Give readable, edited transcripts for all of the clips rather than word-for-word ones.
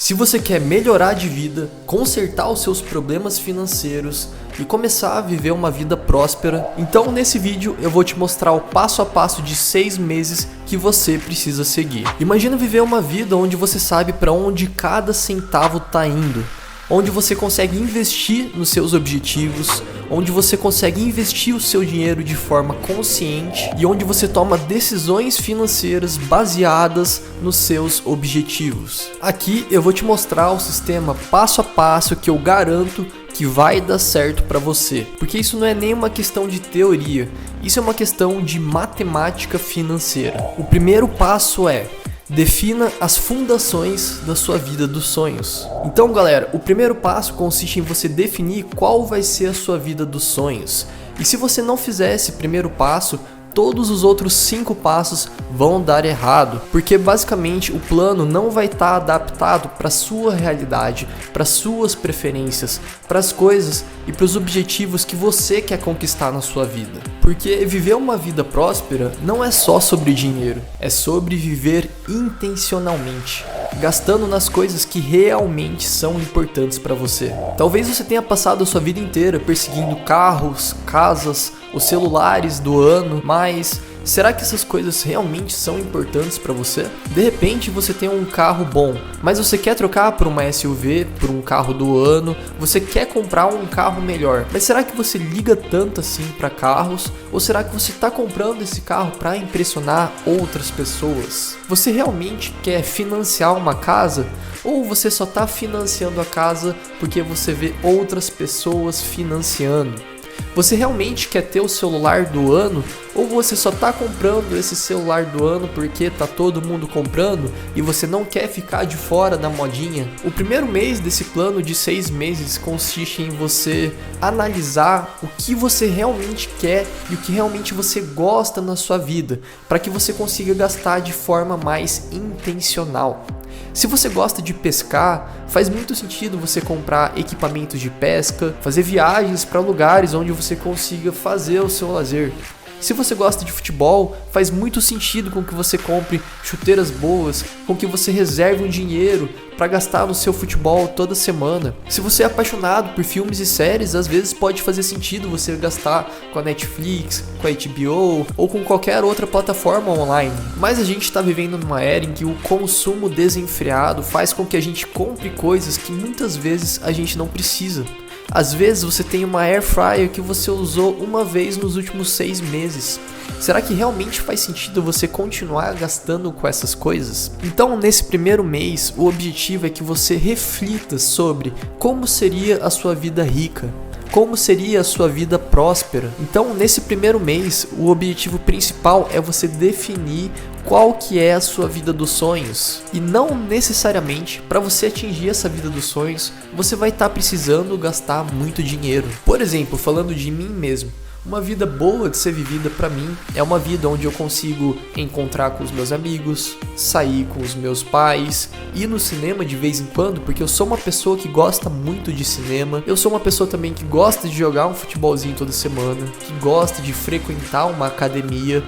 Se você quer melhorar de vida, consertar os seus problemas financeiros e começar a viver uma vida próspera, então nesse vídeo eu vou te mostrar o passo a passo de 6 meses que você precisa seguir. Imagina viver uma vida onde você sabe para onde cada centavo está indo, onde você consegue investir nos seus objetivos, onde você consegue investir o seu dinheiro de forma consciente e onde você toma decisões financeiras baseadas nos seus objetivos. Aqui eu vou te mostrar o sistema passo a passo que eu garanto que vai dar certo para você, porque isso não é nem uma questão de teoria, isso é uma questão de matemática financeira. O primeiro passo é: defina as fundações da sua vida dos sonhos. Então, galera, o primeiro passo consiste em você definir qual vai ser a sua vida dos sonhos. E se você não fizer esse primeiro passo, todos os outros 5 passos vão dar errado, porque basicamente o plano não vai estar adaptado para a sua realidade, para suas preferências, para as coisas e para os objetivos que você quer conquistar na sua vida. Porque viver uma vida próspera não é só sobre dinheiro, é sobre viver intencionalmente, gastando nas coisas que realmente são importantes para você. Talvez você tenha passado a sua vida inteira perseguindo carros, casas, os celulares do ano, mas será que essas coisas realmente são importantes para você? De repente você tem um carro bom, mas você quer trocar por uma SUV, por um carro do ano, você quer comprar um carro melhor, mas será que você liga tanto assim para carros? Ou será que você está comprando esse carro para impressionar outras pessoas? Você realmente quer financiar uma casa? Ou você só está financiando a casa porque você vê outras pessoas financiando? Você realmente quer ter o celular do ano? Ou você só está comprando esse celular do ano porque tá todo mundo comprando e você não quer ficar de fora da modinha? O primeiro mês desse plano de 6 meses consiste em você analisar o que você realmente quer e o que realmente você gosta na sua vida, para que você consiga gastar de forma mais intencional. Se você gosta de pescar, faz muito sentido você comprar equipamentos de pesca, fazer viagens para lugares onde você consiga fazer o seu lazer. Se você gosta de futebol, faz muito sentido com que você compre chuteiras boas, com que você reserve um dinheiro para gastar no seu futebol toda semana. Se você é apaixonado por filmes e séries, às vezes pode fazer sentido você gastar com a Netflix, com a HBO ou com qualquer outra plataforma online. Mas a gente está vivendo numa era em que o consumo desenfreado faz com que a gente compre coisas que muitas vezes a gente não precisa. Às vezes você tem uma air fryer que você usou uma vez nos últimos 6 meses. Será que realmente faz sentido você continuar gastando com essas coisas? Então, nesse primeiro mês, o objetivo é que você reflita sobre como seria a sua vida rica, como seria a sua vida próspera. Então, nesse primeiro mês, o objetivo principal é você definir qual que é a sua vida dos sonhos. E não necessariamente, para você atingir essa vida dos sonhos, você vai estar precisando gastar muito dinheiro. Por exemplo, falando de mim mesmo, uma vida boa de ser vivida para mim é uma vida onde eu consigo encontrar com os meus amigos, sair com os meus pais, ir no cinema de vez em quando, porque eu sou uma pessoa que gosta muito de cinema. Eu sou uma pessoa também que gosta de jogar um futebolzinho toda semana, que gosta de frequentar uma academia.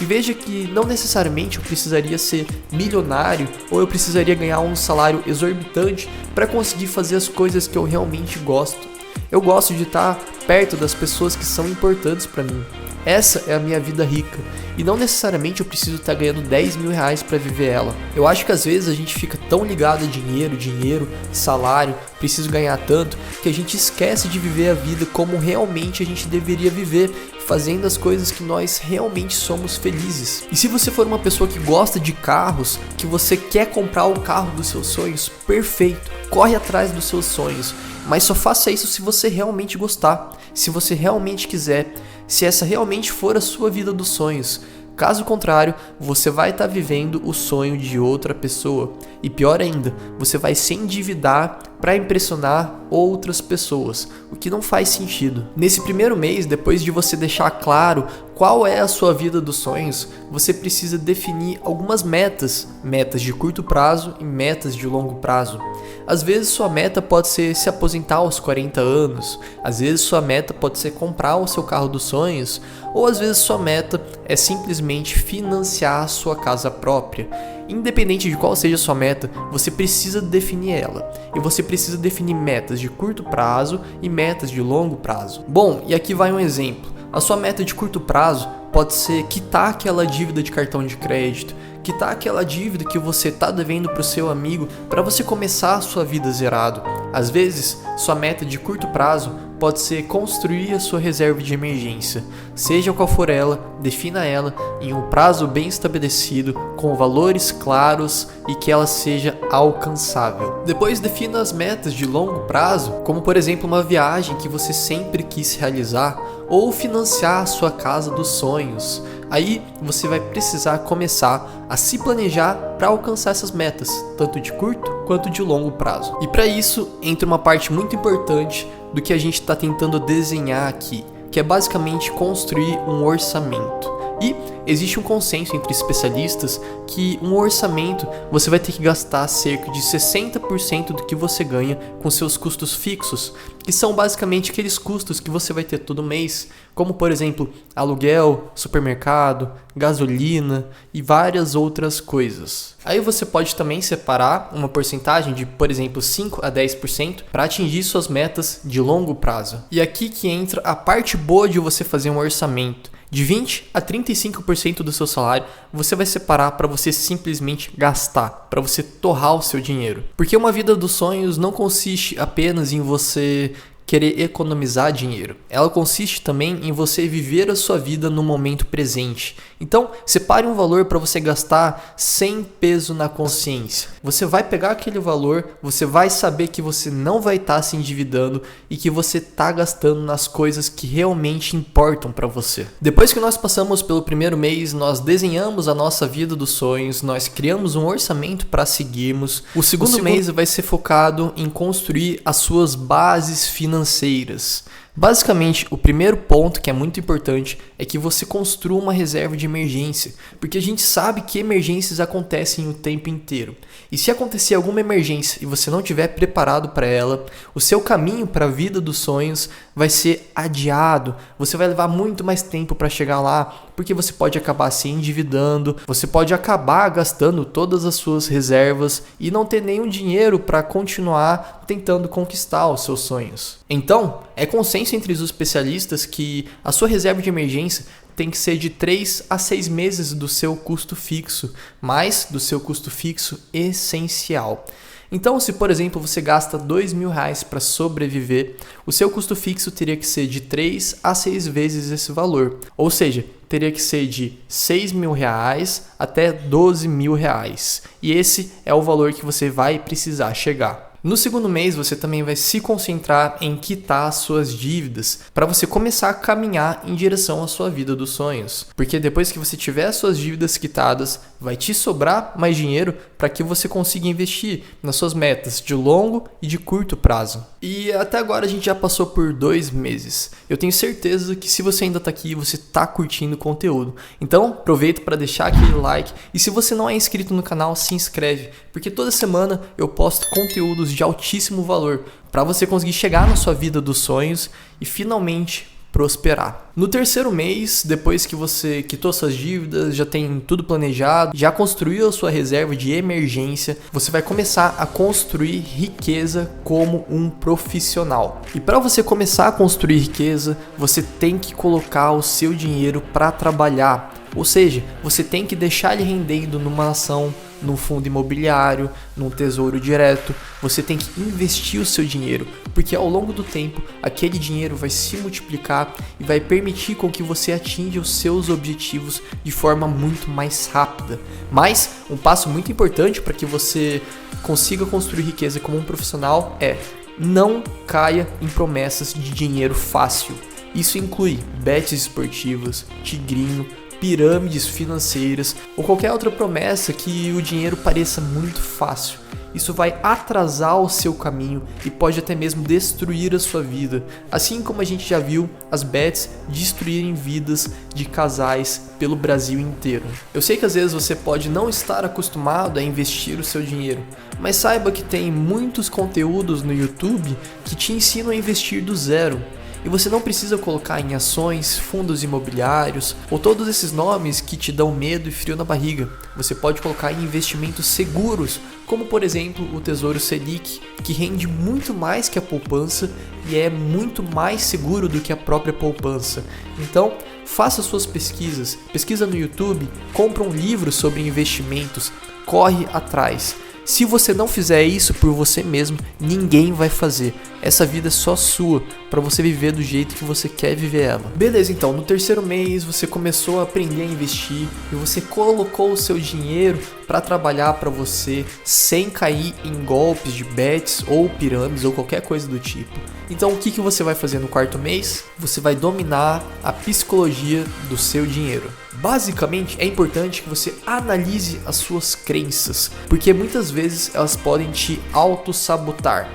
E veja que não necessariamente eu precisaria ser milionário ou eu precisaria ganhar um salário exorbitante para conseguir fazer as coisas que eu realmente gosto. Eu gosto de estar perto das pessoas que são importantes para mim. Essa é a minha vida rica. E não necessariamente eu preciso estar ganhando 10 mil reais para viver ela. Eu acho que às vezes a gente fica tão ligado a dinheiro, salário, preciso ganhar tanto, que a gente esquece de viver a vida como realmente a gente deveria viver, fazendo as coisas que nós realmente somos felizes. E se você for uma pessoa que gosta de carros, que você quer comprar o carro dos seus sonhos, perfeito, corre atrás dos seus sonhos. Mas só faça isso se você realmente gostar, se você realmente quiser, se essa realmente for a sua vida dos sonhos. Caso contrário, você vai estar vivendo o sonho de outra pessoa. E pior ainda, você vai se endividar para impressionar outras pessoas, o que não faz sentido. Nesse primeiro mês, depois de você deixar claro qual é a sua vida dos sonhos, você precisa definir algumas metas de curto prazo e metas de longo prazo. Às vezes sua meta pode ser se aposentar aos 40 anos, às vezes sua meta pode ser comprar o seu carro dos sonhos, ou às vezes sua meta é simplesmente financiar a sua casa própria. Independente de qual seja a sua meta, você precisa definir ela. E você precisa definir metas de curto prazo e metas de longo prazo. Bom, e aqui vai um exemplo. A sua meta de curto prazo pode ser quitar aquela dívida de cartão de crédito, quitar aquela dívida que você está devendo para o seu amigo para você começar a sua vida zerado. Às vezes, sua meta de curto prazo pode ser construir a sua reserva de emergência. Seja qual for ela, defina ela em um prazo bem estabelecido, com valores claros e que ela seja alcançável. Depois defina as metas de longo prazo, como por exemplo uma viagem que você sempre quis realizar ou financiar a sua casa dos sonhos. Aí você vai precisar começar a se planejar para alcançar essas metas, tanto de curto quanto de longo prazo. E para isso entra uma parte muito importante do que a gente está tentando desenhar aqui, que é basicamente construir um orçamento. E existe um consenso entre especialistas que um orçamento você vai ter que gastar cerca de 60% do que você ganha com seus custos fixos, que são basicamente aqueles custos que você vai ter todo mês, como por exemplo aluguel, supermercado, gasolina e várias outras coisas. Aí você pode também separar uma porcentagem de, por exemplo, 5 a 10% para atingir suas metas de longo prazo. E aqui que entra a parte boa de você fazer um orçamento. De 20 a 35% do seu salário você vai separar para você simplesmente gastar, para você torrar o seu dinheiro. Porque uma vida dos sonhos não consiste apenas em você querer economizar dinheiro. Ela consiste também em você viver a sua vida no momento presente. Então, separe um valor para você gastar sem peso na consciência. Você vai pegar aquele valor, você vai saber que você não vai estar se endividando e que você está gastando nas coisas que realmente importam para você. Depois que nós passamos pelo primeiro mês, nós desenhamos a nossa vida dos sonhos, nós criamos um orçamento para seguirmos. O segundo mês vai ser focado em construir as suas bases financeiras. Basicamente, o primeiro ponto que é muito importante é que você construa uma reserva de emergência, porque a gente sabe que emergências acontecem o tempo inteiro. E se acontecer alguma emergência e você não estiver preparado para ela, o seu caminho para a vida dos sonhos vai ser adiado. Você vai levar muito mais tempo para chegar lá, porque você pode acabar se endividando, você pode acabar gastando todas as suas reservas e não ter nenhum dinheiro para continuar tentando conquistar os seus sonhos. Então, é consenso entre os especialistas que a sua reserva de emergência tem que ser de 3 a 6 meses do seu custo fixo, mais do seu custo fixo essencial. Então, se por exemplo você gasta R$2.000 para sobreviver, o seu custo fixo teria que ser de 3 a 6 vezes esse valor. Ou seja, teria que ser de R$6.000 até R$12.000. E esse é o valor que você vai precisar chegar. No segundo mês, você também vai se concentrar em quitar as suas dívidas para você começar a caminhar em direção à sua vida dos sonhos. Porque depois que você tiver as suas dívidas quitadas, vai te sobrar mais dinheiro para que você consiga investir nas suas metas de longo e de curto prazo. E até agora a gente já passou por 2 meses. Eu tenho certeza que se você ainda está aqui, você está curtindo o conteúdo. Então, aproveita para deixar aquele like e se você não é inscrito no canal, se inscreve, porque toda semana eu posto conteúdos de altíssimo valor para você conseguir chegar na sua vida dos sonhos e finalmente prosperar. No terceiro mês, depois que você quitou suas dívidas, já tem tudo planejado, já construiu a sua reserva de emergência, você vai começar a construir riqueza como um profissional. E para você começar a construir riqueza, você tem que colocar o seu dinheiro para trabalhar. Ou seja, você tem que deixar ele rendendo numa ação, num fundo imobiliário, num tesouro direto. Você tem que investir o seu dinheiro, porque ao longo do tempo, aquele dinheiro vai se multiplicar e vai permitir com que você atinja os seus objetivos de forma muito mais rápida. Mas um passo muito importante para que você consiga construir riqueza como um profissional é: não caia em promessas de dinheiro fácil. Isso inclui bets esportivas, tigrinho, pirâmides financeiras ou qualquer outra promessa que o dinheiro pareça muito fácil. Isso vai atrasar o seu caminho e pode até mesmo destruir a sua vida, assim como a gente já viu as bets destruírem vidas de casais pelo Brasil inteiro. Eu sei que às vezes você pode não estar acostumado a investir o seu dinheiro, mas saiba que tem muitos conteúdos no YouTube que te ensinam a investir do zero. E você não precisa colocar em ações, fundos imobiliários ou todos esses nomes que te dão medo e frio na barriga. Você pode colocar em investimentos seguros, como por exemplo o Tesouro Selic, que rende muito mais que a poupança e é muito mais seguro do que a própria poupança. Então, faça suas pesquisas, pesquisa no YouTube, compra um livro sobre investimentos, corre atrás. Se você não fizer isso por você mesmo, ninguém vai fazer. Essa vida é só sua, para você viver do jeito que você quer viver ela. Beleza, então, no terceiro mês você começou a aprender a investir e você colocou o seu dinheiro para trabalhar para você sem cair em golpes de bets ou pirâmides ou qualquer coisa do tipo. Então o que você vai fazer no quarto mês? Você vai dominar a psicologia do seu dinheiro. Basicamente é importante que você analise as suas crenças, porque muitas vezes elas podem te auto-sabotar.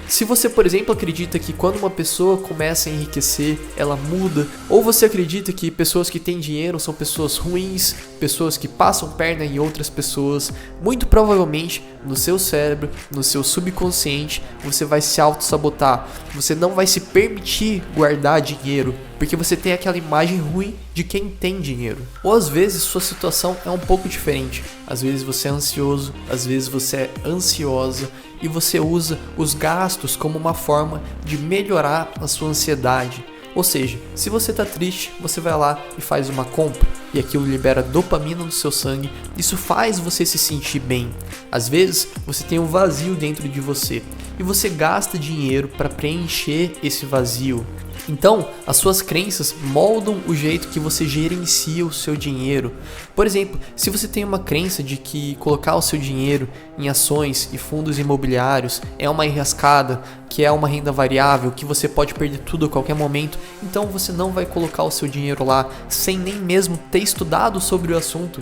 Se você, por exemplo, acredita que quando uma pessoa começa a enriquecer, ela muda, ou você acredita que pessoas que têm dinheiro são pessoas ruins, pessoas que passam perna em outras pessoas, muito provavelmente no seu cérebro, no seu subconsciente, você vai se auto-sabotar. Você não vai se permitir guardar dinheiro, porque você tem aquela imagem ruim de quem tem dinheiro. Ou às vezes sua situação é um pouco diferente. Às vezes você é ansioso, às vezes você é ansiosa, e você usa os gastos como uma forma de melhorar a sua ansiedade. Ou seja, se você está triste, você vai lá e faz uma compra e aquilo libera dopamina no seu sangue. Isso faz você se sentir bem. Às vezes você tem um vazio dentro de você e você gasta dinheiro para preencher esse vazio. Então, as suas crenças moldam o jeito que você gerencia o seu dinheiro. Por exemplo, se você tem uma crença de que colocar o seu dinheiro em ações e fundos imobiliários é uma enrascada, que é uma renda variável, que você pode perder tudo a qualquer momento, então você não vai colocar o seu dinheiro lá sem nem mesmo ter estudado sobre o assunto.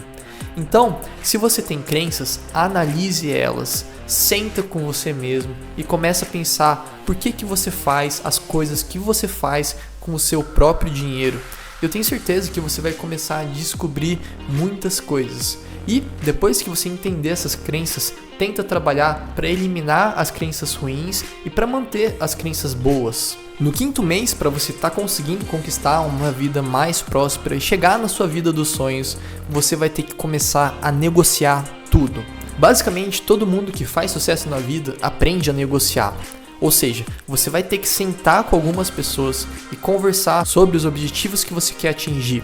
Então, se você tem crenças, analise elas, senta com você mesmo e começa a pensar por que você faz as coisas que você faz com o seu próprio dinheiro. Eu tenho certeza que você vai começar a descobrir muitas coisas. E depois que você entender essas crenças, tenta trabalhar para eliminar as crenças ruins e para manter as crenças boas. No quinto mês, para você estar conseguindo conquistar uma vida mais próspera e chegar na sua vida dos sonhos, você vai ter que começar a negociar tudo. Basicamente, todo mundo que faz sucesso na vida aprende a negociar. Ou seja, você vai ter que sentar com algumas pessoas e conversar sobre os objetivos que você quer atingir.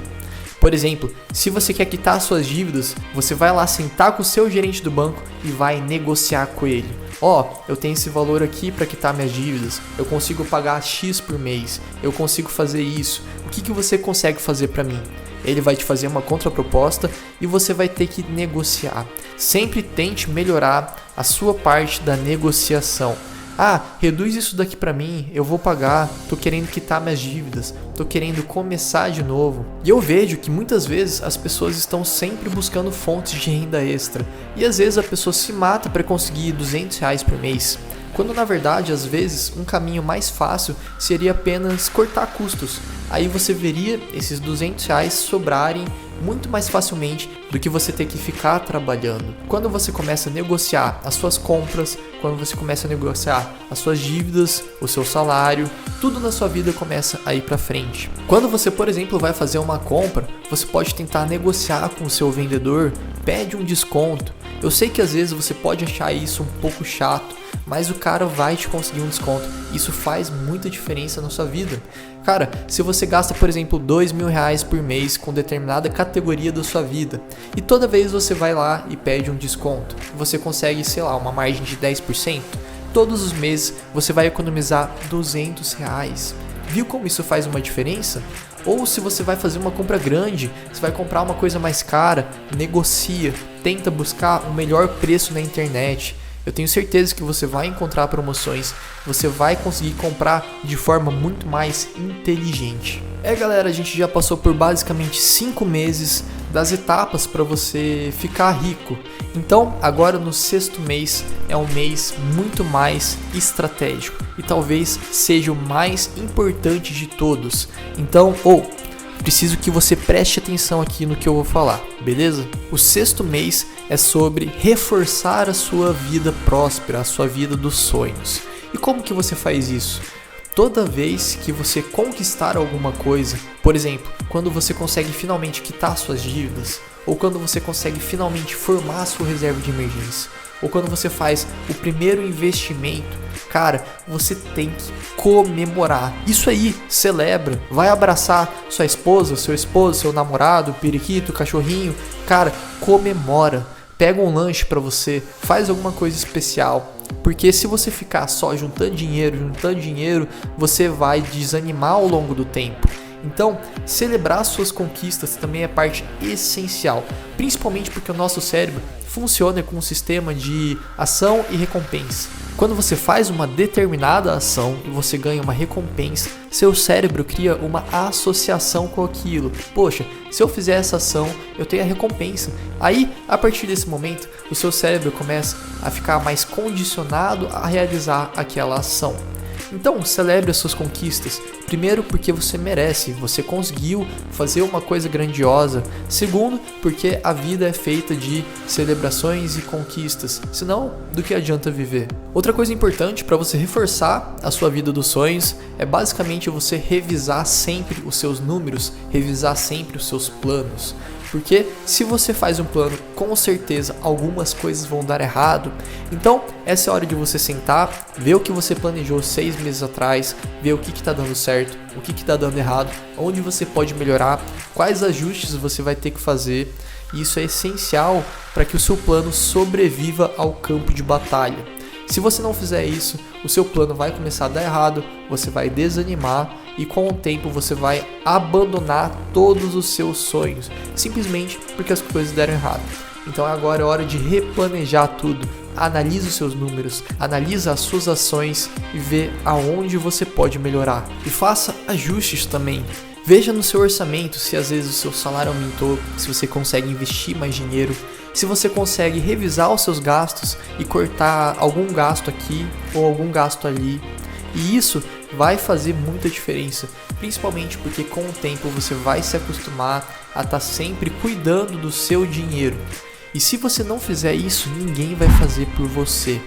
Por exemplo, se você quer quitar suas dívidas, você vai lá sentar com o seu gerente do banco e vai negociar com ele. Eu tenho esse valor aqui para quitar minhas dívidas, eu consigo pagar X por mês, eu consigo fazer isso, o que você consegue fazer para mim? Ele vai te fazer uma contraproposta e você vai ter que negociar. Sempre tente melhorar a sua parte da negociação. Reduz isso daqui pra mim, eu vou pagar, tô querendo quitar minhas dívidas, tô querendo começar de novo. E eu vejo que muitas vezes as pessoas estão sempre buscando fontes de renda extra. E às vezes a pessoa se mata para conseguir R$200 por mês. Quando na verdade, às vezes, um caminho mais fácil seria apenas cortar custos. Aí você veria esses R$200 sobrarem muito mais facilmente do que você ter que ficar trabalhando. Quando você começa a negociar as suas compras, quando você começa a negociar as suas dívidas, o seu salário, tudo na sua vida começa a ir para frente. Quando você, por exemplo, vai fazer uma compra, você pode tentar negociar com o seu vendedor, pede um desconto. Eu sei que às vezes você pode achar isso um pouco chato, mas o cara vai te conseguir um desconto. Isso faz muita diferença na sua vida. Cara, se você gasta, por exemplo, R$2.000 por mês com determinada categoria da sua vida e toda vez você vai lá e pede um desconto, você consegue, uma margem de 10%, todos os meses você vai economizar R$200. Viu como isso faz uma diferença? Ou se você vai fazer uma compra grande, você vai comprar uma coisa mais cara, negocia, tenta buscar o melhor preço na internet. Eu tenho certeza que você vai encontrar promoções, você vai conseguir comprar de forma muito mais inteligente. Galera, a gente já passou por basicamente 5 meses das etapas para você ficar rico. Então, agora no 6º mês é um mês muito mais estratégico e talvez seja o mais importante de todos. Então, preciso que você preste atenção aqui no que eu vou falar, beleza? O 6º mês é sobre reforçar a sua vida próspera, a sua vida dos sonhos. E como que você faz isso? Toda vez que você conquistar alguma coisa, por exemplo, quando você consegue finalmente quitar suas dívidas, ou quando você consegue finalmente formar a sua reserva de emergência, ou quando você faz o primeiro investimento, cara, você tem que comemorar. Isso aí, celebra, vai abraçar sua esposa, seu esposo, seu namorado, periquito, cachorrinho, cara, comemora. Pega um lanche pra você, faz alguma coisa especial, porque se você ficar só juntando dinheiro, você vai desanimar ao longo do tempo. Então, celebrar suas conquistas também é parte essencial, principalmente porque o nosso cérebro funciona com um sistema de ação e recompensa. Quando você faz uma determinada ação e você ganha uma recompensa, seu cérebro cria uma associação com aquilo. Poxa, se eu fizer essa ação, eu tenho a recompensa. Aí, a partir desse momento, o seu cérebro começa a ficar mais condicionado a realizar aquela ação. Então, celebre as suas conquistas. Primeiro, porque você merece, você conseguiu fazer uma coisa grandiosa. Segundo, porque a vida é feita de celebrações e conquistas. Senão, do que adianta viver? Outra coisa importante para você reforçar a sua vida dos sonhos é basicamente você revisar sempre os seus números, revisar sempre os seus planos. Porque se você faz um plano, com certeza algumas coisas vão dar errado. Então, essa é a hora de você sentar, ver o que você planejou 6 meses atrás, ver o que está dando certo, o que está dando errado, onde você pode melhorar, quais ajustes você vai ter que fazer. E isso é essencial para que o seu plano sobreviva ao campo de batalha. Se você não fizer isso, o seu plano vai começar a dar errado, você vai desanimar e com o tempo você vai abandonar todos os seus sonhos, simplesmente porque as coisas deram errado. Então agora é hora de replanejar tudo. Analisa os seus números, analisa as suas ações e vê aonde você pode melhorar. E faça ajustes também. Veja no seu orçamento se às vezes o seu salário aumentou, se você consegue investir mais dinheiro, se você consegue revisar os seus gastos e cortar algum gasto aqui ou algum gasto ali. E isso vai fazer muita diferença, principalmente porque com o tempo você vai se acostumar a estar sempre cuidando do seu dinheiro. E se você não fizer isso, ninguém vai fazer por você.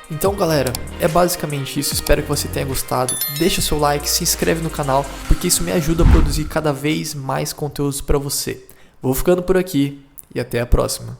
Então galera, é basicamente isso, espero que você tenha gostado, deixa o seu like, se inscreve no canal, porque isso me ajuda a produzir cada vez mais conteúdos para você. Vou ficando por aqui e até a próxima.